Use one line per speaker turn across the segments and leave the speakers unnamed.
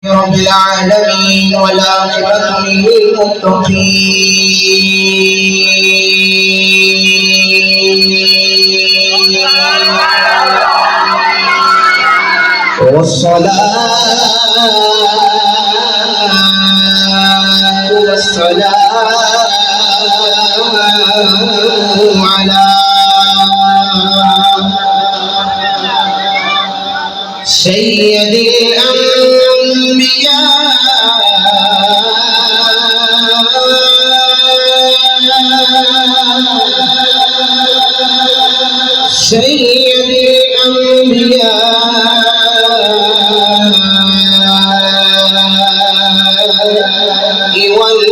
رب العالمين والعاقبة للمتقين والصلاة والسلام على سيد الأنبياء سيد الأنبياء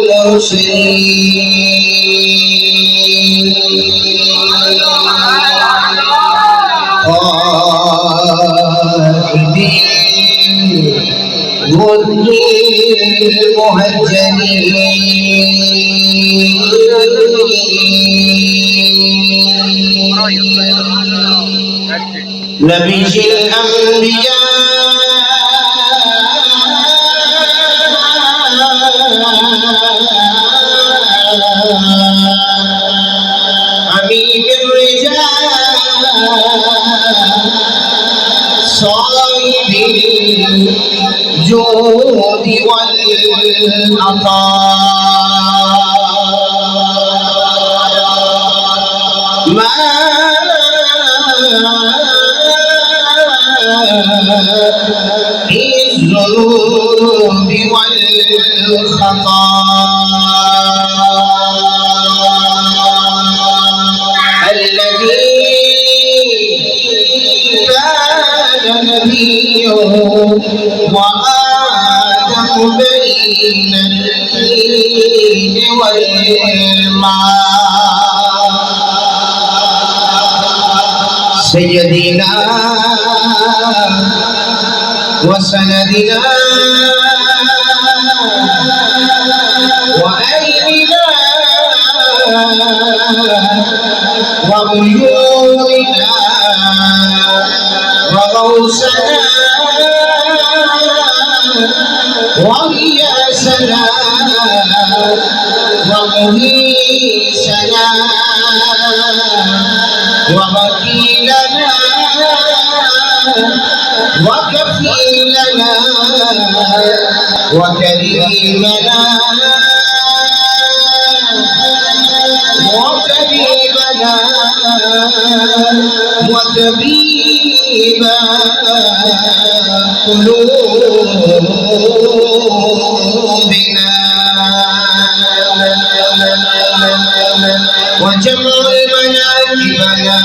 والمرسلين غر المهجلين نبي الأنبياء أمين الرجال صاحب الجود والعطاء ما الذنوب والخطا الذي كان نبيه وآدم بين الدين والماء سيدنا وسندنا وأيدنا وعيوننا وغوثنا وغياثنا ومغيثنا ووكيلنا وكفيلنا وكريمنا وطبيبنا وطبيب قلوبنا وجمع المناكبنا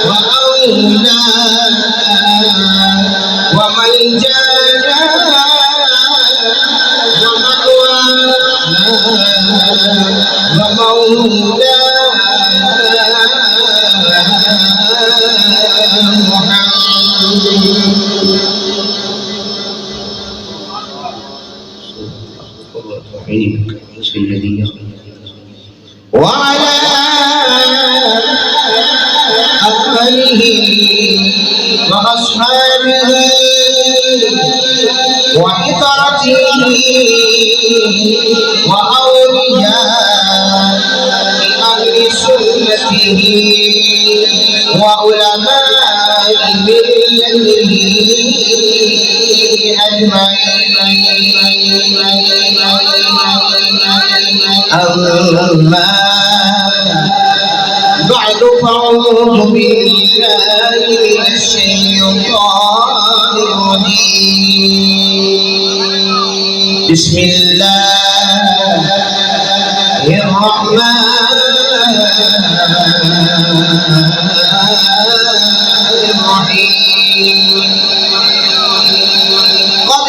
وأولى وملجانا ومأوانا ومولانا محمد وعلى آله وأصحابه وعطرته وأولياء أهل سنته وعلماء ملته أجمعين أما بعد فأعوذ بالله من الشيطان الرجيم بسم الله الرحمن الرحيم قد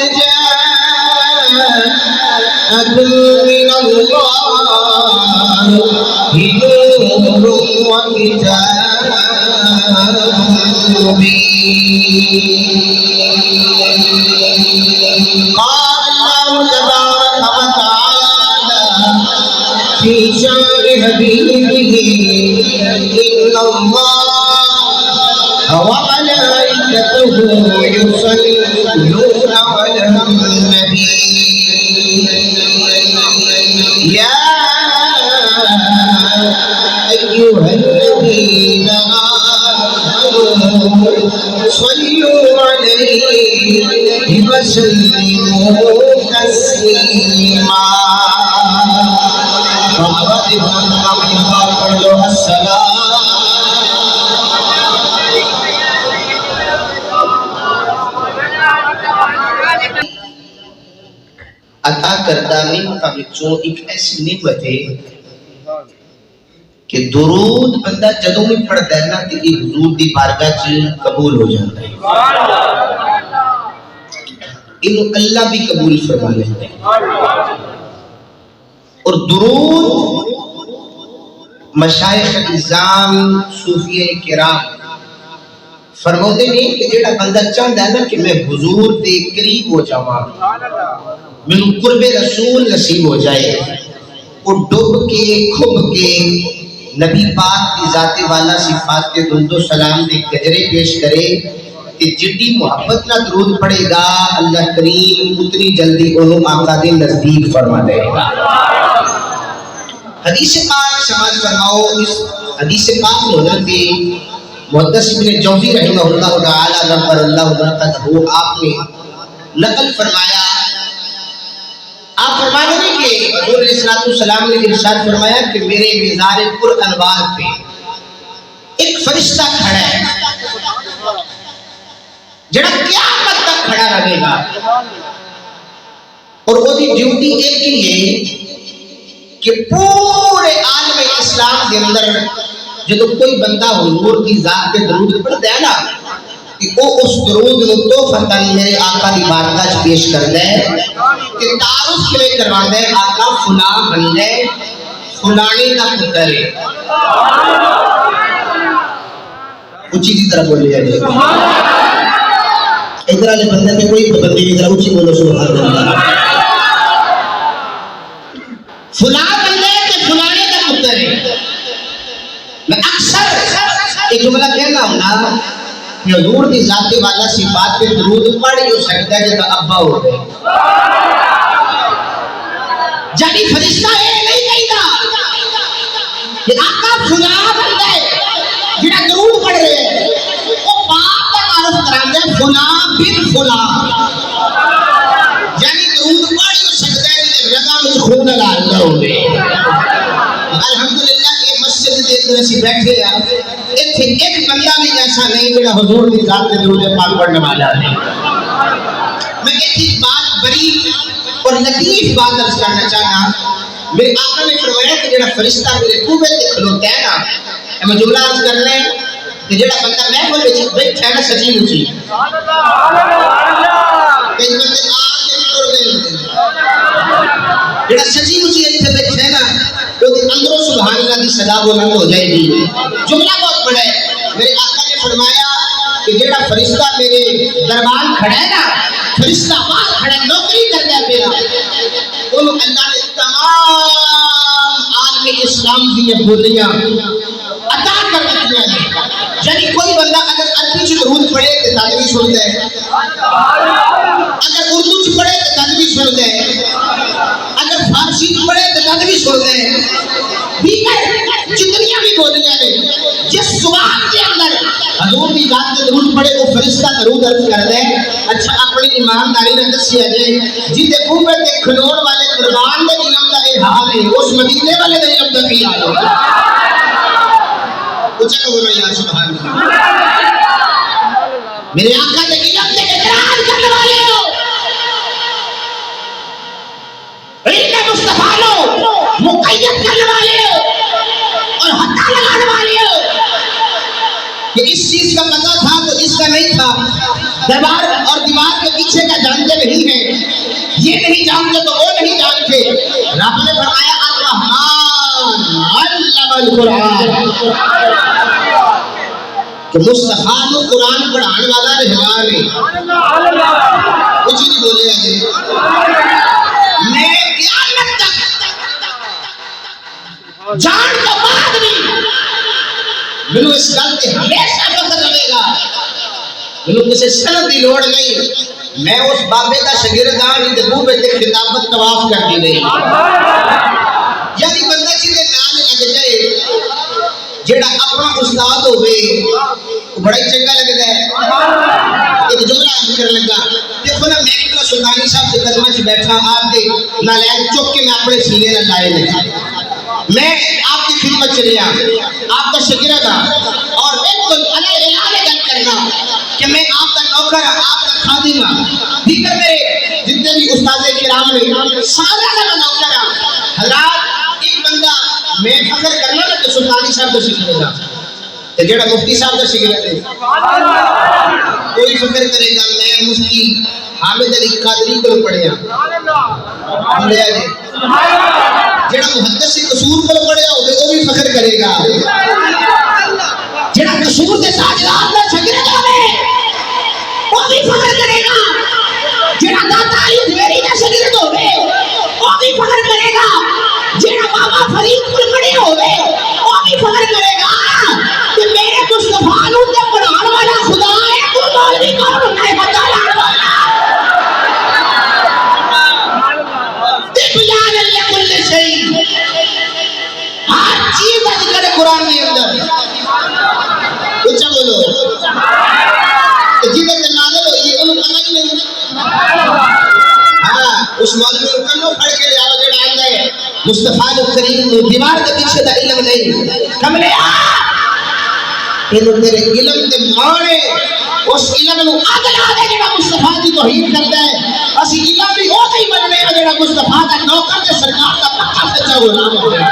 جاءكم من الله نور وكتاب مبين قال الله تبارك وتعالى في شعر حبيبه إن الله وملائكته يصلون على النبي يا أيها الذين آمنوا صلوا عليه وسلموا تسليما عطا کردہ نعمتاں وچوں ایک ایسی نعمت ہے کہ درود بندہ جدوں بھی پڑھدا ہے نا تے حضور دی بارگاہ چ قبول ہو جاتا ہے، انہوں اللہ بھی قبول فرما لیتے ہیں۔ اور درود مشائخ اعظام صوفیہ کرام فرماتے ہیں کہ جیڑا بندہ چاہتا ہے نا کہ میں حضور دے قریب ہو جاواں، مینوں قرب رسول نصیب ہو جائے، وہ ڈب کے کھب کے نبی پاک کی ذات والا صفات کے درود و سلام دے گجرے پیش کرے کہ جتنی محبت نہ درود پڑے گا اللہ کریم اتنی جلدی انہوں آقا دے نزدیک فرما دے گا۔ حدیث پاک سماعت فرماؤ، اس حدیث پاک حضرت محدث ابن جوزی رحمہ اللہ تعالی نفر اللہ برکتہ آپ نے نقل فرمایا، آپ فرمانے ہیں کہ حضور علیہ السلام نے ارشاد فرمایا کہ میرے مزار پر انوار پہ ایک فرشتہ کھڑا ہے جڑا قیامت تک کھڑا رہے گا، اور وہ دی ڈیوٹی ایک ہی ہے کہ پورے عالم اسلام کے اندر جب کوئی بندہ حضور کی ذات پہ درود پڑھتا ہے نا کہ وہ اس درود کو تحفتاً میرے آقا دی بارگاہ پیش کرتا ہے کہ تعارف کے لئے کرواتا ہے آقا فلاں بندے فلانی کا پتر ہے، اچھی دی طرح بولے جائے ادھر والے بندے میں کوئی پابندی نہیں، ذرا اچھی بولو سبحان اللہ۔ فلاں بندے کہ فلانے کا پتر ہے، میں اکثر ایک جملہ کہنا ہوں نا کہ حضور دی ذات والا صفات پہ درود پڑھ ہی سکتا ہے جب ابا ہو گئے، جانی فرشتہ یہ نہیں کہتا کہ آقا فلاں بندے جنہاں درود پڑھ رہے ہیں وہ باپ کا تعارف کران دے فلاں بن فلاں، یعنی درود پڑھ ہی سکتا ہے جب رضا میں خون اللہ ہو گئے۔ الحمدللہ یہ مسجد دے اندر اسی بیٹھے ہیں، ایتھے ایک بندہ بھی ایسا نہیں جڑا حضور دی ذات تے درود پاک پڑھنے والا ہے۔ میں ایک بات بڑی اور لطیف بات عرض کرنا چاہنا، میرے آقا نے فرمایا کہ جڑا فرشتہ میرے قوبے تے کھلوتا ہے نا، میں جملہ عرض کر لیں کہ جڑا بندہ محفل وچ بیٹھا ہے نا سچی مچی کئی بندے آ کے ٹر گئے ہوندے، جڑا سچی مچی ایتھے بیٹھا ہے نا وہ اندروں سبحان اللہ کی صدا بلند ہو جائے گی۔ جملہ بہت بڑا ہے، میرے آقا نے فرمایا کہ جیڑا فرشتہ میرے دربار کھڑا ہے نا، فرشتہ باہر کھڑا ہے نوکری کرتا ہے میرا، انہوں اللہ نے تمام عالم اسلام کی بولیاں عطا کر رکھی ہیں، یعنی کوئی بندہ اگر عربی سے درود پڑھے تو تدبیر سن دے، اگر اردو سے پڑھے تو تدبیر سن دے، اگر فارسی سے پڑھے تو تدبیر سن دے، دیگر جتنیاں بھی بولیاں نے جس زبان کے اندر حضور کی ذات کے درود پڑھے وہ فرشتہ درود عرض کر دے۔ اچھا اپنی ایمانداری نے دسی ہے جیتے قوبے کے کھلون والے قربان دے علم کا یہ حال ہے، اس مدینے والے دے علم کا کی حال ہوگا؟ کچھ بولو یا سبحان اللہ۔ میرے آقا کے علم کے اقرار کرنے والے ہو، علم مصطفیٰ لو مقید کرنے والے ہو اور حتہ لگانے والے ہو کہ اس چیز کا پتہ تھا تو اس کا نہیں تھا، دیوار اور دیوار کے پیچھے کا جانتے نہیں ہیں، یہ نہیں جانتے تو وہ نہیں جانتے۔ رب نے فرمایا الرحمن علم القرآن کہ مصطفیٰ کو قرآن پڑھانے والا رحمان ہے، کچھ نہیں بولے آجے میں قیامت تک جان تو بعد نہیں، میں اس گل کے ہمیشہ فخر رہے گا انہوں کسی سند دی لوڑ نہیں، میں اس بابے کا شاگرد ہاں جی دبو پہ تے خطابت طواف کر دی گئی۔ یعنی بندہ جنہیں نال لگ جائے جیڑا اپنا استاد ہوئے وہ بڑا ہی چنگا لگتا ہے۔ ایک جملہ کر لگا دیکھو نا، میں اتنا سلطانی صاحب کے قدمہ سے بیٹھا، آپ کے نالائق چک کے میں اپنے سینے نہ لائے لگا، میں آپ کی خدمت چلیا، آپ کا شاگرد ہاں، اور بالکل اعلان گل کرنا کہ میں آپ کا نوکر ہوں، آپ کا خادم ہوں، دیگر میرے جتنے بھی استاد کرام نے سارا کا نوکر ہوں۔ حضرات ایک بندہ میں فخر کرنا نا کہ سلطانی صاحب کا شاگرد ہے، جڑا مفتی صاحب کا شاگرد ہے کوئی فکر کرے گا میں مفتی حامد علی قادری کو پڑھیا، جڑا محدث قصور کو پڑھیا ہوگا وہ بھی فخر کرے گا، جڑا قصور کے تاجدار کا شاگرد ہوگا وہ بھی فخر کرے گا، جڑا داتا علی دھویری کا شاگرد ہوگا وہ بھی فخر کرے گا، جڑا بابا فرید کو پڑھے ہوگا وہ بھی فخر کرے گا کہ میرے مصطفیٰ نو تے پڑھان والا خدا ہے، تو مولوی کون ہوتا ہے بتانے والا۔ بیان لکل شیء، ہر چیز کا ذکر ہے قرآن میں اندر، اچھا بولو جیدے تے نازل ہوئی ہے انہوں پتہ ہی نہیں، ہاں اس مولوی کو کنوں پھڑ کے لیا جڑا آندا ہے مصطفیٰ کریم نو دیوار کے پیچھے دا علم نہیں، کملے انہوں تیرے علم دے مانے اس علم نو اگلا دے جڑا مصطفیٰ کی توہین کرتا ہے، اسی علم بھی ہو نہیں بننے ہیں جڑا مصطفیٰ کا نوکر تے سرکار کا پکا سچا غلام ہو گیا۔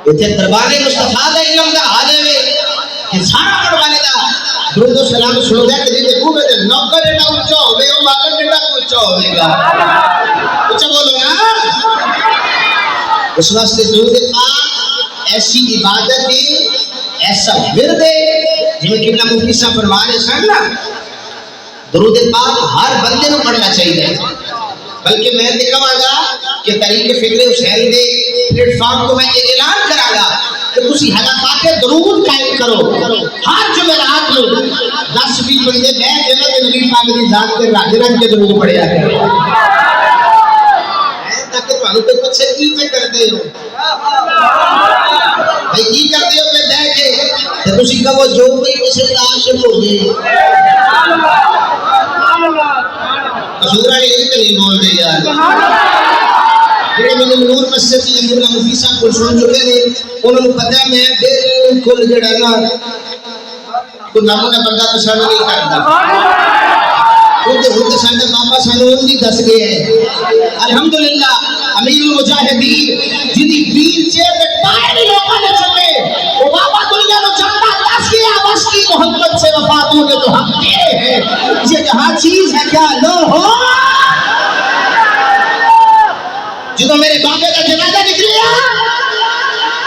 اتنے دربار مصطفیٰ کا علم کا حال ہے کہ سارا پڑھوانے دا درود و سلام سنو دے کہ جیتے خوبے دے نوکر ایڈا اچھا ہوئے وہ مالک ایڈا اچھا ہوئے گا، اچھا بولو نا۔ اس واسطے درود پاک ایسی عبادت ہے، ایسا ورد ہے جنہیں قبلہ مفتی صاحب فرمانے سن نا، درود پاک ہر بندے کو پڑھنا چاہیے، بلکہ میں کہوں گا کہ طریق فکر حسین دے پلیٹ فارم کو میں اعلان کرا گا کہ تسی حلقات درود قائم کرو، ہر جمعرات میں 10-20 بندے میں جنت نبی پاک دی ذات کے راج رنگ کے درود پڑھیا کرو، تاکہ تمہاروں پہ کچھ کی پہ کر دے ہو بھائی کی کر دے ہو پہ دے کے تو تسی کہو جو کوئی کسی کا عاشق ہو گئے حضور علی اتنے نہیں بول دے یار، جنہیں میں نے نور مسجد کی قبلہ مفتی صاحب کو سن چکے ہیں انہوں نے پتہ میں بالکل جڑا نا کوئی ناموں نے بندہ پسند نہیں کرتا، کیونکہ ہوتے سانڈے بابا سانون نہیں دس گئے ہیں الحمدللہ امیر المجاہدین جنہی ویل چیئر میں ٹائر ہی لوگا نے چکے وہ بابا دنیا میں چاہتا دس گیا بس کی محمد سے وفاتوں نے تو ہم تیرے ہیں، یہ جہاں چیز ہے کیا لو ہو جدو میرے بابے کا جنازہ نکلیا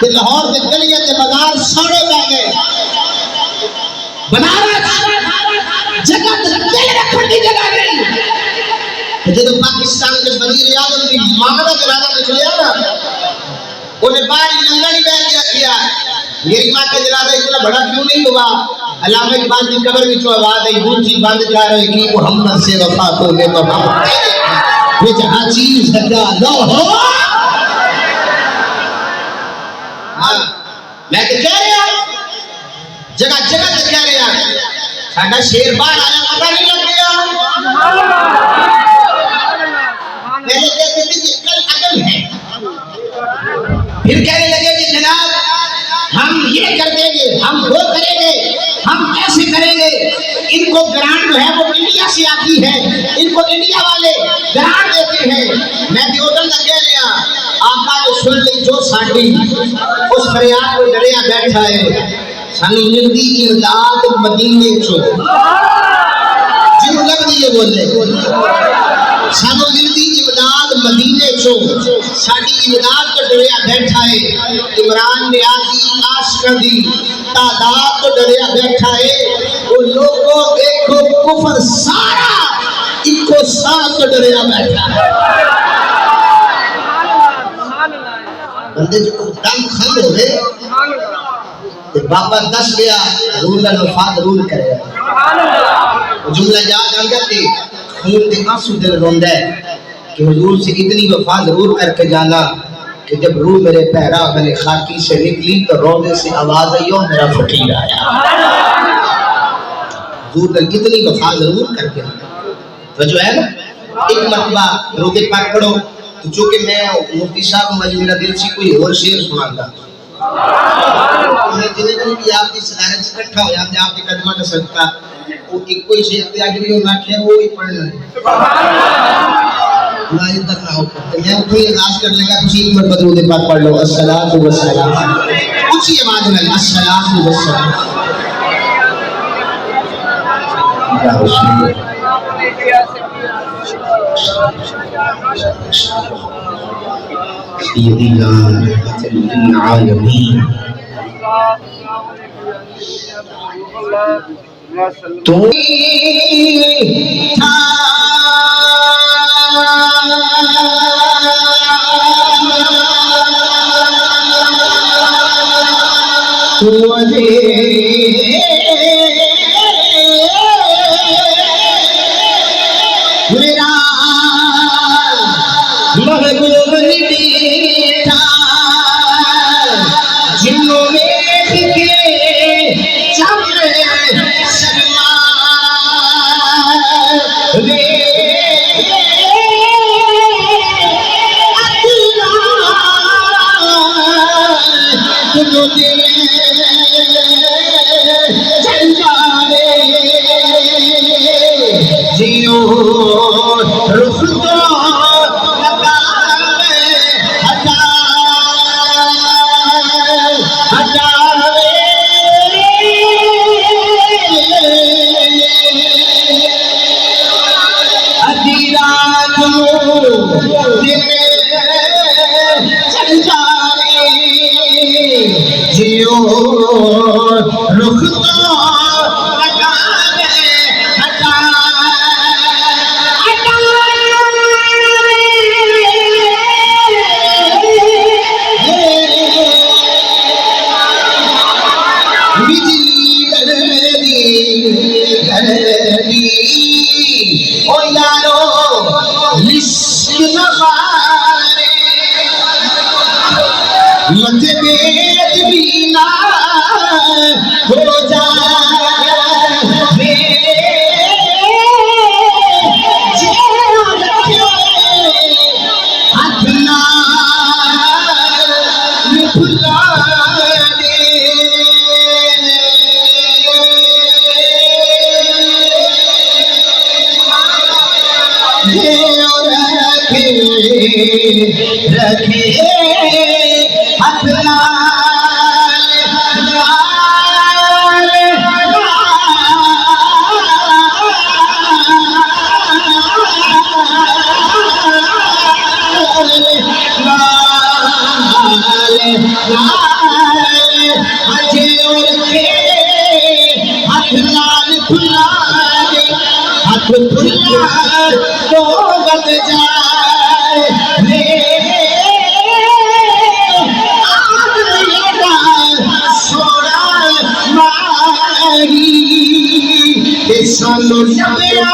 کہ لاہور کے گلیاں کے بازار ساڑے پہ گئے، بنارس جگہ دل رکھنے کی جگہ نہیں، جدو پاکستان کے وزیر اعظم کی ماں کا جنازہ نکلیا نا انہیں باہر لنگا نہیں بیٹھ کے رکھیا، میری ماں کا جنازہ اتنا بڑا کیوں نہیں ہوا، علامہ اقبال کی قبر میں جو آواز آئی دوسری بند کر رہے کہ محمد سے وفات ہو گئے تو ہم تیرے ہیں، یہ جہاں چیز ہے کیا لو ہو، میں کہ کہہ رہا جگہ جگہ تک کہہ رہا ساڑھا شیر باہر آیا پتہ نہیں لگ گیا، پہلے کہتے تھے کہ کل عدم ہے، پھر کہنے لگے کہ جناب ہم یہ کر دیں گے، ہم وہ کریں گے، ہم ایسے کریں گے، ان کو گرانٹ جو ہے وہ انڈیا سے آتی ہے، ان کو انڈیا والے گرانٹ دیتے ہیں، میں دیوٹن کا کہہ رہا آقا نے سن لی جو ساٹھی اس فریاد کو ڈریا بیٹھا ہے، سانو ملدی امداد مدینے چو جنہوں لگ دیئے بولے سانو ملدی امداد مدینے چو ساڑھی امداد کو ڈریا بیٹھا ہے، عمران نیازی عاشق دی تعداد کو ڈریا بیٹھا ہے، وہ لوگوں دیکھو کفر سارا ایک کو ساتھ کو ڈریا بیٹھا ہے، بندے جو دم کھل ہوئے واپس دس گیا رول الوفا ضرور کرے جملہ یاد آ جاتی خون دے آنسو دل روندا ہے کہ حضور سے اتنی وفا ضرور کر کے جانا کہ جب روح میرے پیرا میرے خاکی سے نکلی تو روضے سے آواز آئی میرا فقیر آیا حضور دل اتنی وفا ضرور کر کے تو جو ہے نا ایک مرتبہ روضے پاک پڑھو تو چونکہ میں مفتی صاحب مجھے میرا دل سے کوئی اور شعر سناتا میں جنہیں بھی آپ کی صدارت سے اکٹھا ہو جاتے آپ کے قدمہ کا صدقہ وہ ایک کوئی شیخ پہ آگے بھی ہونا ہے وہ ہی پڑھنا ہے اللہ ادھر نہ ہو میں اتنی اعزاز کر لگا تجھے ایک مرتبہ درود پاک پڑھ لو الصلاۃ والسلام اونچی آواز میں الصلاۃ والسلام یا رسول اللہ سیدی یا رحمت للعالمین تو میرا محبوب نیٹا جنوں میں کے چمڑے شرما وے تو دل چل جائے جیو رخ تو لگا ہٹا ہٹاوے ادھی رات دل چل جائے جیو رخ تو لگا ہٹا بجلی گردی او یارو لشک نخارے مت بیت بینا ہو جائے اپنا بھلا رکھے اپنا تو بد جائے سونا ماری سانو لبیا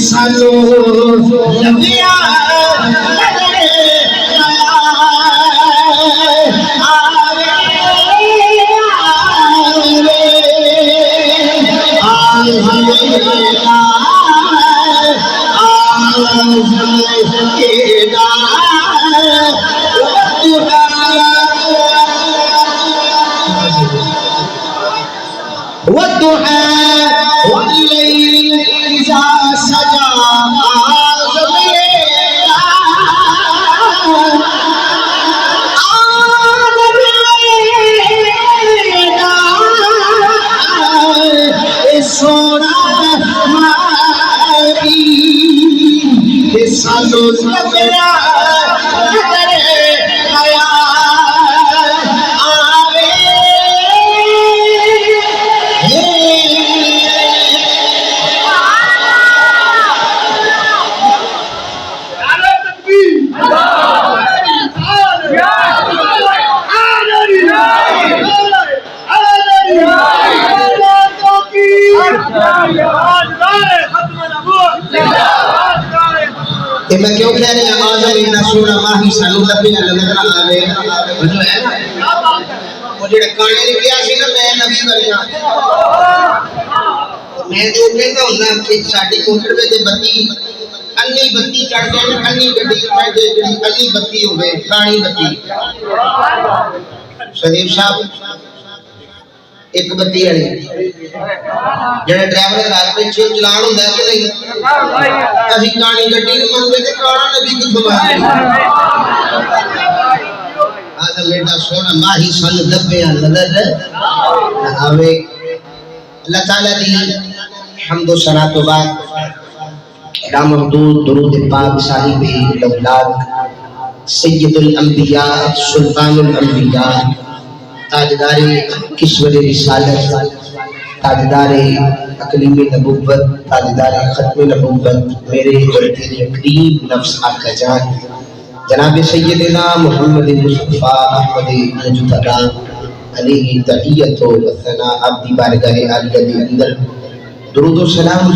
سانو لبیا آوے والضحى والليل إذا سجى سونا ماری سالو سبرا کرے حیا آوے کہ میں کیوں کہہ رہی ہوں آزر انہا سونا ماہی سالو لبیاں لگنا آوے جو ہے نا وہ جڑے کانے لکھیا سی نا میں نبی ورگا میں جو کہتا ہوں نا کہ ساڈی موٹر وچ بتی انی بتی چڑھ گئے انی گڈی چڑھ گئے جڑی انی بتی ہوے کانی بتی شریف صاحب ایک بتی والی جڑے ڈرائیور رات پیچھے چلان ہوندا ہے کہ نہیں اسی کانی گڈی نوں منگے تے کانا نبی کتھوں مانگے آج میرا سونا ماہی سن دبیاں نظر آوے اللہ تعالی دی حمد و ثنا تو بعد رام محدود درود پاک صاحب الاولاد سید الانبیاء سلطان الانبیاء تاجدار کشور رسالت تاجدار اقلیم نبوت تاجدار ختم نبوت میرے اور تیرے قریب نفس آقا جان جناب سیدنا محمد مصطفیٰ احمد مجتبی علیہ تحیت و ثنا عبدی بارگاہ عالیہ دے اندر درود و سلام